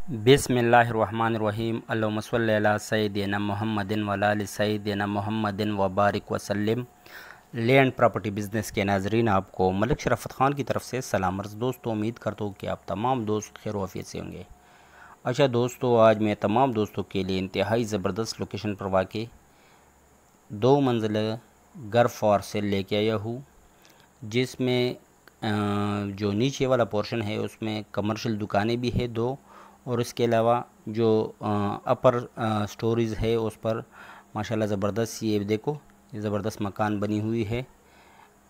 बिस्मिल्लाहिर्रहमानिर्रहीम अल्लाहुम्मा सल्लि अला सय्यिदिना मुहम्मदिन व अला आलि सय्यिदिना मुहम्मदिन व बारिक वसल्लिम। लैंड प्रॉपर्टी बिज़नेस के नाज़रीन, आपको मलिक शरफ़त ख़ान की तरफ से सलाम अर्ज़। दोस्तों, उम्मीद करता हूँ कि आप तमाम दोस्त खैर व आफ़ियत से होंगे। अच्छा दोस्तों, आज मैं तमाम दोस्तों के लिए इंतहाई ज़बरदस्त लोकेशन पर वाक़ 2 मंजिला घर फॉर सेल लेके आया हूँ, जिसमें जो नीचे वाला पोर्शन है उसमें कमर्शियल दुकानें भी है 2, और इसके अलावा जो अपर स्टोरीज़ है उस पर माशाल्लाह ज़बरदस्त, ये देखो ये ज़बरदस्त मकान बनी हुई है।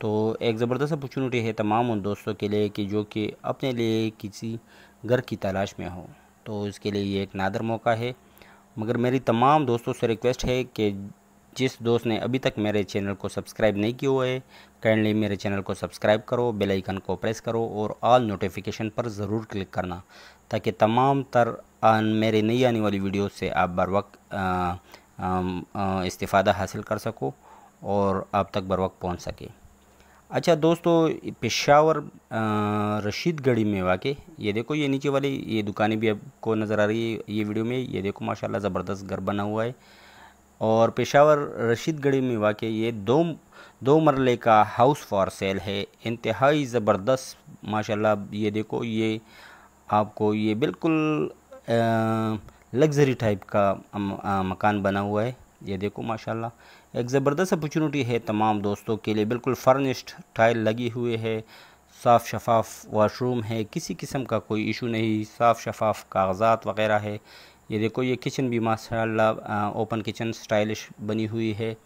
तो एक ज़बरदस्त अपॉर्चुनिटी है तमाम उन दोस्तों के लिए कि जो कि अपने लिए किसी घर की तलाश में हो, तो इसके लिए ये एक नादर मौका है। मगर मेरी तमाम दोस्तों से रिक्वेस्ट है कि जिस दोस्त ने अभी तक मेरे चैनल को सब्सक्राइब नहीं किया हुआ है, काइंडली मेरे चैनल को सब्सक्राइब करो, बेल आइकन को प्रेस करो और ऑल नोटिफिकेशन पर ज़रूर क्लिक करना, ताकि तमाम तर मेरे नई आने वाली वीडियो से आप बर वक्त इस्तिफ़ादा हासिल कर सको और आप तक बर वक्त पहुँच सके। अच्छा दोस्तों, पेशावर रशीद गढ़ी में वाक़, ये देखो ये नीचे वाली ये दुकानें भी आपको नज़र आ रही है ये वीडियो में। ये देखो माशाल्लाह ज़बरदस्त घर बना हुआ है। और पेशावर रशीद गढ़ी में वाक़ ये दो मरले का हाउस फॉर सेल है, इंतहाई ज़बरदस्त माशाल्लाह। ये देखो ये आपको ये बिल्कुल लग्ज़री टाइप का मकान बना हुआ है। ये देखो माशाल्लाह एक ज़बरदस्त अपॉर्चुनिटी है तमाम दोस्तों के लिए। बिल्कुल फर्निश्ड टाइल लगी हुई है, साफ़ शफाफ वॉशरूम है, किसी किस्म का कोई इशू नहीं, साफ़ शफाफ कागज़ात वग़ैरह है। ये देखो ये किचन भी माशाल्लाह ओपन किचन स्टाइलिश बनी हुई है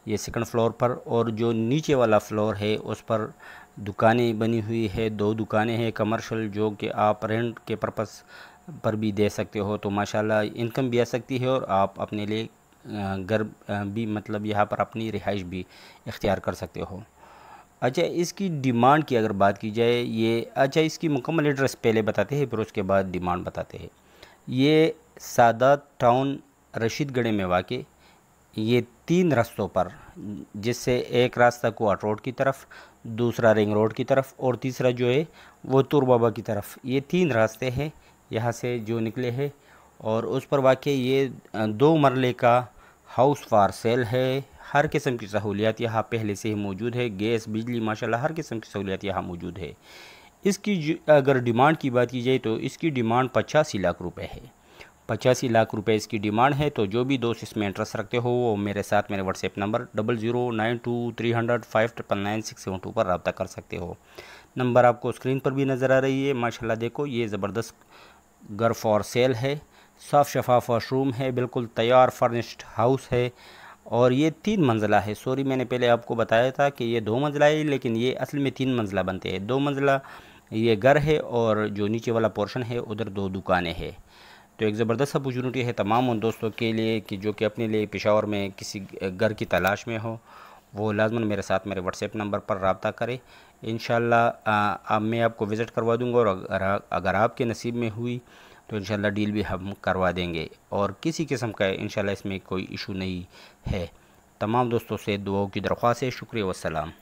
ये सेकंड फ्लोर पर। और जो नीचे वाला फ्लोर है उस पर दुकानें बनी हुई है, 2 दुकानें हैं कमर्शियल, जो कि आप रेंट के पर्पस पर भी दे सकते हो, तो माशाल्लाह इनकम भी आ सकती है और आप अपने लिए घर भी मतलब यहाँ पर अपनी रिहाइश भी इख्तियार कर सकते हो। अच्छा, इसकी डिमांड की अगर बात की जाए, ये अच्छा इसकी मुकम्मल एड्रेस पहले बताते हैं, फिर उसके बाद डिमांड बताते हैं। ये सादात टाउन रशीदगढ़ में वाक़ ये 3 रास्तों पर, जिससे एक रास्ता कुआट रोड की तरफ, दूसरा रिंग रोड की तरफ और तीसरा जो है वो तुर बाबा की तरफ, ये 3 रास्ते हैं यहाँ से जो निकले हैं। और उस पर वाक़ ये 2 मरले का हाउस फॉर सेल है। हर किस्म की सहूलियात यहाँ पहले से ही मौजूद है, गैस बिजली माशाल्लाह हर किस्म की सहूलियात यहाँ मौजूद है। इसकी अगर डिमांड की बात की जाए तो इसकी डिमांड 85 लाख रुपए है। 85 लाख रुपए इसकी डिमांड है। तो जो भी दोस्त इसमें इंटरेस्ट रखते हो वो मेरे साथ मेरे व्हाट्सएप नंबर 00923005999672 पर रब्ता कर सकते हो। नंबर आपको स्क्रीन पर भी नज़र आ रही है। माशाल्लाह देखो ये ज़बरदस्त घर फॉर सेल है, साफ़ शफाफ वॉशरूम है, बिल्कुल तैयार फर्निश्ड हाउस है। और ये 3 मंजिला है। सॉरी, मैंने पहले आपको बताया था कि ये 2 मंजिला है, लेकिन ये असल में 3 मंजिला बनते हैं। 2 मंजिला ये घर है और जो नीचे वाला पोर्शन है उधर 2 दुकानें हैं। तो एक ज़बरदस्त अपॉर्चुनिटी है तमाम उन दोस्तों के लिए कि जो कि अपने लिए पेशावर में किसी घर की तलाश में हो, वो लाज़मन मेरे साथ मेरे व्हाट्सएप नंबर पर रब्ता करें। इंशाल्लाह मैं आपको विज़िट करवा दूँगा और अगर आपके नसीब में हुई तो इंशाल्लाह डील भी हम करवा देंगे और किसी किस्म का इंशाल्लाह इसमें कोई इशू नहीं है। तमाम दोस्तों से दुआओं की दरख्वास्त है। शुक्रिया वस्सलाम।